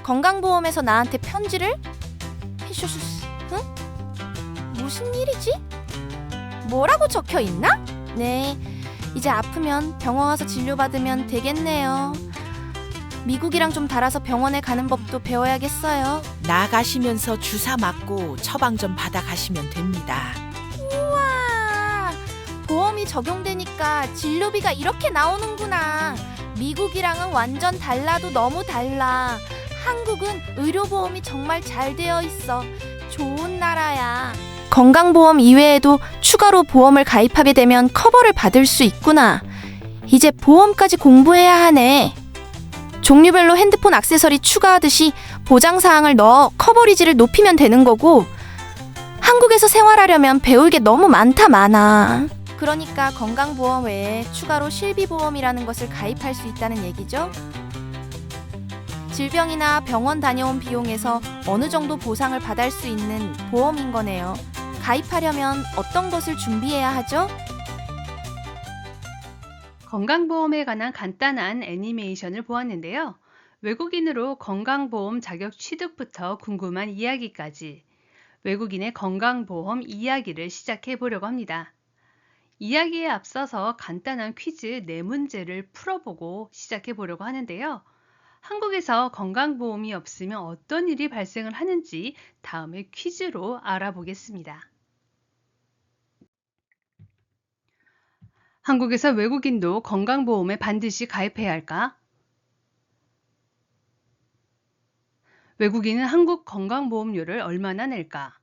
건강보험에서 나한테 편지를? 히슈슈스, 응? 무슨 일이지? 뭐라고 적혀 있나? 네, 이제 아프면 병원 와서 진료받으면 되겠네요. 미국이랑 좀 달아서 병원에 가는 법도 배워야겠어요. 나가시면서 주사 맞고 처방 좀 받아가시면 됩니다. 우와, 보험이 적용되니까 진료비가 이렇게 나오는구나. 미국이랑은 완전 달라도 너무 달라. 한국은 의료보험이 정말 잘 되어 있어. 좋은 나라야. 건강보험 이외에도 추가로 보험을 가입하게 되면 커버를 받을 수 있구나. 이제 보험까지 공부해야 하네. 종류별로 핸드폰 액세서리 추가하듯이 보장사항을 넣어 커버리지를 높이면 되는 거고, 한국에서 생활하려면 배울 게 너무 많아. 그러니까 건강보험 외에 추가로 실비보험이라는 것을 가입할 수 있다는 얘기죠. 질병이나 병원 다녀온 비용에서 어느 정도 보상을 받을 수 있는 보험인 거네요. 가입하려면 어떤 것을 준비해야 하죠? 건강보험에 관한 간단한 애니메이션을 보았는데요. 외국인으로 건강보험 자격 취득부터 궁금한 이야기까지 외국인의 건강보험 이야기를 시작해 보려고 합니다. 이야기에 앞서서 간단한 퀴즈 4문제를 풀어보고 시작해 보려고 하는데요. 한국에서 건강보험이 없으면 어떤 일이 발생을 하는지 다음에 퀴즈로 알아보겠습니다. 한국에서 외국인도 건강보험에 반드시 가입해야 할까? 외국인은 한국 건강보험료를 얼마나 낼까?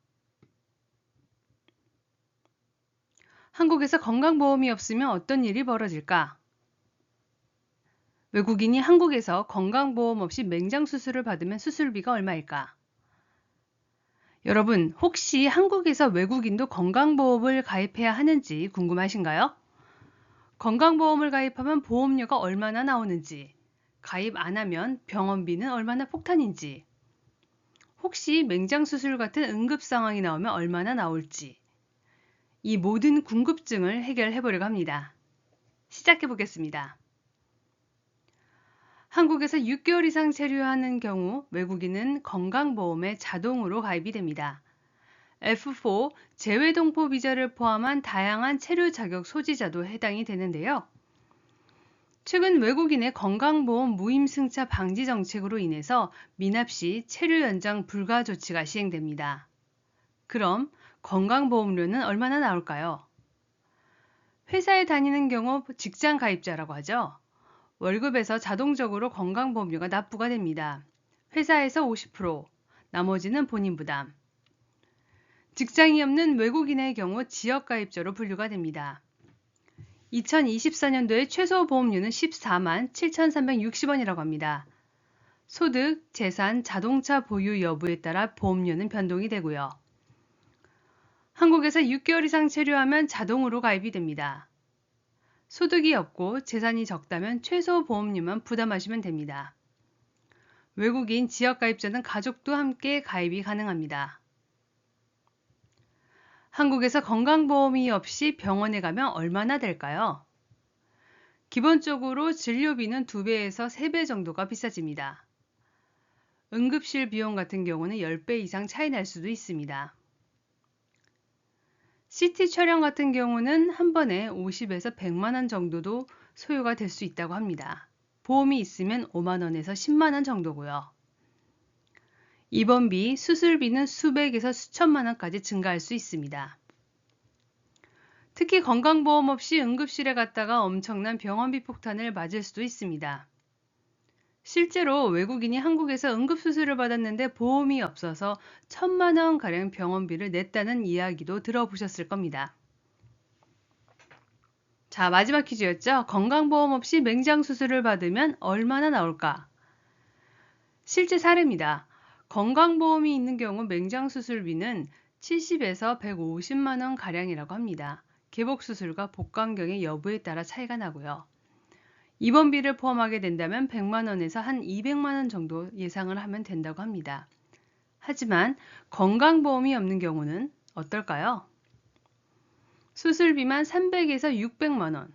한국에서 건강보험이 없으면 어떤 일이 벌어질까? 외국인이 한국에서 건강보험 없이 맹장수술을 받으면 수술비가 얼마일까? 여러분, 혹시 한국에서 외국인도 건강보험을 가입해야 하는지 궁금하신가요? 건강보험을 가입하면 보험료가 얼마나 나오는지, 가입 안 하면 병원비는 얼마나 폭탄인지, 혹시 맹장수술 같은 응급 상황이 나오면 얼마나 나올지, 이 모든 궁금증을 해결해 보려고 합니다. 시작해 보겠습니다. 한국에서 6개월 이상 체류하는 경우 외국인은 건강보험에 자동으로 가입이 됩니다. F4 재외동포 비자를 포함한 다양한 체류 자격 소지자도 해당이 되는데요. 최근 외국인의 건강보험 무임승차 방지 정책으로 인해서 미납 시 체류 연장 불가 조치가 시행됩니다. 그럼 건강보험료는 얼마나 나올까요? 회사에 다니는 경우 직장 가입자라고 하죠. 월급에서 자동적으로 건강보험료가 납부가 됩니다. 회사에서 50%, 나머지는 본인 부담. 직장이 없는 외국인의 경우 지역가입자로 분류가 됩니다. 2024년도에 최소 보험료는 14만 7,360원이라고 합니다. 소득, 재산, 자동차 보유 여부에 따라 보험료는 변동이 되고요. 한국에서 6개월 이상 체류하면 자동으로 가입이 됩니다. 소득이 없고 재산이 적다면 최소 보험료만 부담하시면 됩니다. 외국인 지역가입자는 가족도 함께 가입이 가능합니다. 한국에서 건강보험이 없이 병원에 가면 얼마나 될까요? 기본적으로 진료비는 2배에서 3배 정도가 비싸집니다. 응급실 비용 같은 경우는 10배 이상 차이 날 수도 있습니다. CT 촬영 같은 경우는 한 번에 50에서 100만 원 정도도 소요가 될 수 있다고 합니다. 보험이 있으면 5만 원에서 10만 원 정도고요. 입원비, 수술비는 수백에서 수천만 원까지 증가할 수 있습니다. 특히 건강보험 없이 응급실에 갔다가 엄청난 병원비 폭탄을 맞을 수도 있습니다. 실제로 외국인이 한국에서 응급수술을 받았는데 보험이 없어서 1,000만 원가량 병원비를 냈다는 이야기도 들어보셨을 겁니다. 자, 마지막 퀴즈였죠. 건강보험 없이 맹장수술을 받으면 얼마나 나올까? 실제 사례입니다. 건강보험이 있는 경우 맹장수술비는 70에서 150만 원가량이라고 합니다. 개복수술과 복강경의 여부에 따라 차이가 나고요. 입원비를 포함하게 된다면 100만 원에서 한 200만 원 정도 예상을 하면 된다고 합니다. 하지만 건강보험이 없는 경우는 어떨까요? 수술비만 300에서 600만 원,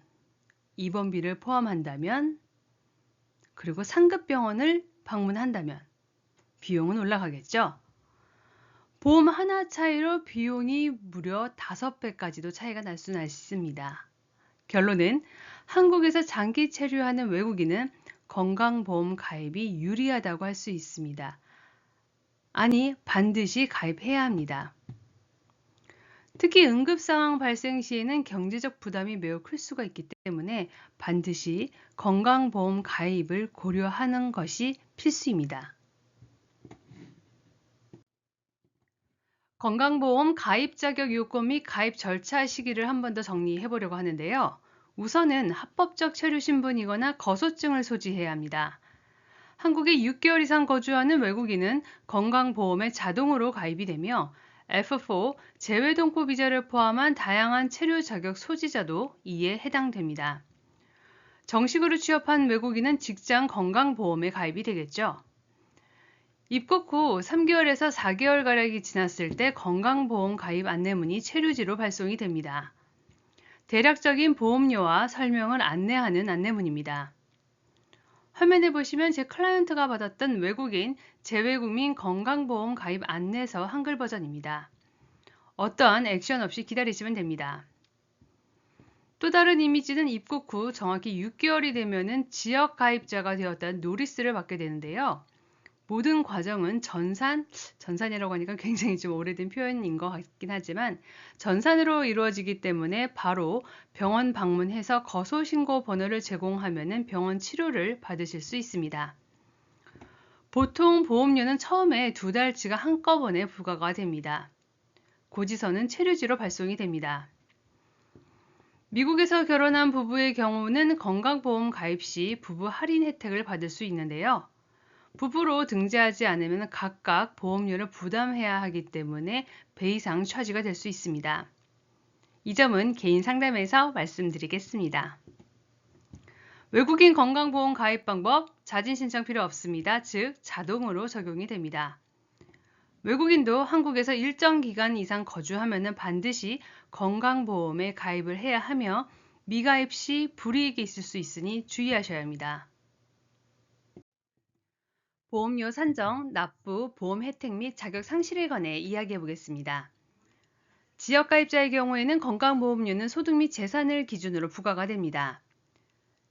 입원비를 포함한다면, 그리고 상급병원을 방문한다면 비용은 올라가겠죠. 보험 하나 차이로 비용이 무려 5배까지도 차이가 날 수는 있습니다. 결론은 한국에서 장기 체류하는 외국인은 건강보험 가입이 유리하다고 할 수 있습니다. 아니, 반드시 가입해야 합니다. 특히 응급상황 발생 시에는 경제적 부담이 매우 클 수가 있기 때문에 반드시 건강보험 가입을 고려하는 것이 필수입니다. 건강보험 가입 자격 요건 및 가입 절차 시기를 한 번 더 정리해 보려고 하는데요. 우선은 합법적 체류 신분이거나 거소증을 소지해야 합니다. 한국에 6개월 이상 거주하는 외국인은 건강보험에 자동으로 가입이 되며 F4 재외동포 비자를 포함한 다양한 체류 자격 소지자도 이에 해당됩니다. 정식으로 취업한 외국인은 직장 건강보험에 가입이 되겠죠. 입국 후 3개월에서 4개월가량이 지났을 때 건강보험 가입 안내문이 체류지로 발송이 됩니다. 대략적인 보험료와 설명을 안내하는 안내문입니다. 화면에 보시면 제 클라이언트가 받았던 외국인 재외국민 건강보험 가입 안내서 한글 버전입니다. 어떠한 액션 없이 기다리시면 됩니다. 또 다른 이미지는 입국 후 정확히 6개월이 되면은 지역 가입자가 되었다는 노리스를 받게 되는데요. 모든 과정은 전산이라고 하니까 굉장히 좀 오래된 표현인 것 같긴 하지만 전산으로 이루어지기 때문에 바로 병원 방문해서 거소신고 번호를 제공하면 병원 치료를 받으실 수 있습니다. 보통 보험료는 처음에 2달치가 한꺼번에 부과가 됩니다. 고지서는 체류지로 발송이 됩니다. 미국에서 결혼한 부부의 경우는 건강보험 가입 시 부부 할인 혜택을 받을 수 있는데요. 부부로 등재하지 않으면 각각 보험료를 부담해야 하기 때문에 배 이상 차지가 될 수 있습니다. 이 점은 개인 상담에서 말씀드리겠습니다. 외국인 건강보험 가입 방법, 자진 신청 필요 없습니다. 즉, 자동으로 적용이 됩니다. 외국인도 한국에서 일정 기간 이상 거주하면 반드시 건강보험에 가입을 해야 하며 미가입 시 불이익이 있을 수 있으니 주의하셔야 합니다. 보험료 산정, 납부, 보험 혜택 및 자격 상실에 관해 이야기해 보겠습니다. 지역가입자의 경우에는 건강보험료는 소득 및 재산을 기준으로 부과가 됩니다.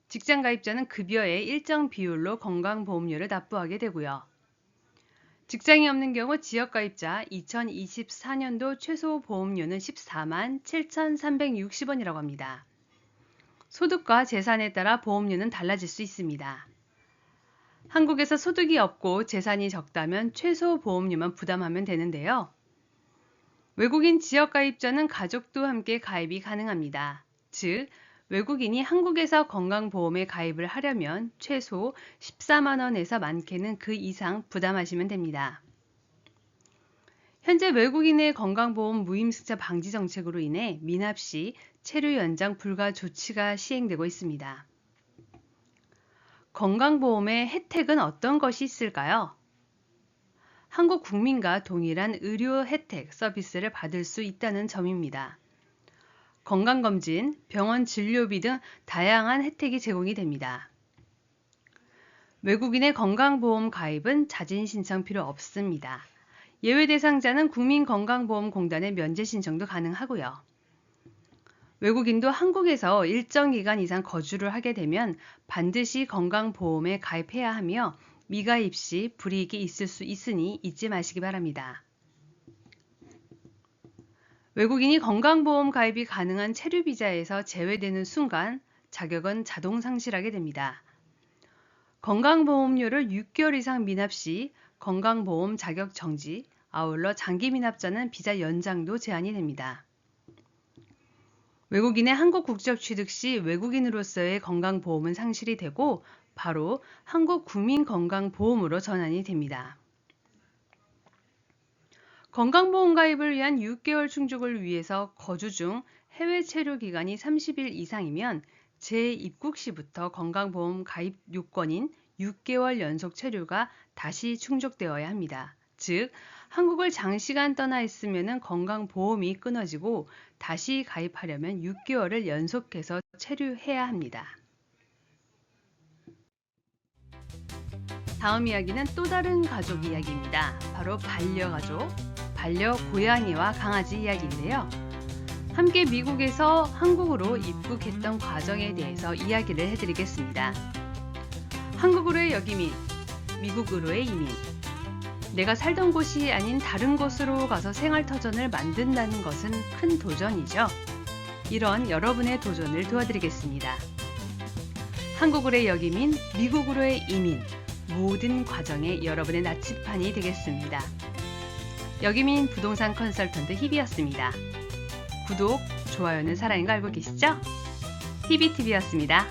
직장가입자는 급여의 일정 비율로 건강보험료를 납부하게 되고요. 직장이 없는 경우 지역가입자 2024년도 최소 보험료는 14만 7,360원이라고 합니다. 소득과 재산에 따라 보험료는 달라질 수 있습니다. 한국에서 소득이 없고 재산이 적다면 최소 보험료만 부담하면 되는데요. 외국인 지역가입자는 가족도 함께 가입이 가능합니다. 즉, 외국인이 한국에서 건강보험에 가입을 하려면 최소 14만 원에서 많게는 그 이상 부담하시면 됩니다. 현재 외국인의 건강보험 무임승차 방지 정책으로 인해 미납 시 체류 연장 불가 조치가 시행되고 있습니다. 건강보험의 혜택은 어떤 것이 있을까요? 한국 국민과 동일한 의료 혜택 서비스를 받을 수 있다는 점입니다. 건강검진, 병원 진료비 등 다양한 혜택이 제공이 됩니다. 외국인의 건강보험 가입은 자진 신청 필요 없습니다. 예외 대상자는 국민건강보험공단의 면제 신청도 가능하고요. 외국인도 한국에서 일정 기간 이상 거주를 하게 되면 반드시 건강보험에 가입해야 하며 미가입 시 불이익이 있을 수 있으니 잊지 마시기 바랍니다. 외국인이 건강보험 가입이 가능한 체류비자에서 제외되는 순간 자격은 자동 상실하게 됩니다. 건강보험료를 6개월 이상 미납 시 건강보험 자격 정지, 아울러 장기 미납자는 비자 연장도 제한이 됩니다. 외국인의 한국 국적 취득 시 외국인으로서의 건강보험은 상실이 되고 바로 한국 국민건강보험으로 전환이 됩니다. 건강보험 가입을 위한 6개월 충족을 위해서 거주 중 해외 체류 기간이 30일 이상이면 재입국 시부터 건강보험 가입 요건인 6개월 연속 체류가 다시 충족되어야 합니다. 즉, 한국을 장시간 떠나 있으면 건강보험이 끊어지고 다시 가입하려면 6개월을 연속해서 체류해야 합니다. 다음 이야기는 또 다른 가족 이야기입니다. 바로 반려가족, 반려고양이와 강아지 이야기인데요. 함께 미국에서 한국으로 입국했던 과정에 대해서 이야기를 해드리겠습니다. 한국으로의 여기민, 미국으로의 이민. 내가 살던 곳이 아닌 다른 곳으로 가서 생활터전을 만든다는 것은 큰 도전이죠. 이런 여러분의 도전을 도와드리겠습니다. 한국으로의 여기민, 미국으로의 이민, 모든 과정에 여러분의 나침판이 되겠습니다. 여기민 부동산 컨설턴트 희비였습니다. 구독, 좋아요는 사랑인 거 알고 계시죠? 희비TV였습니다.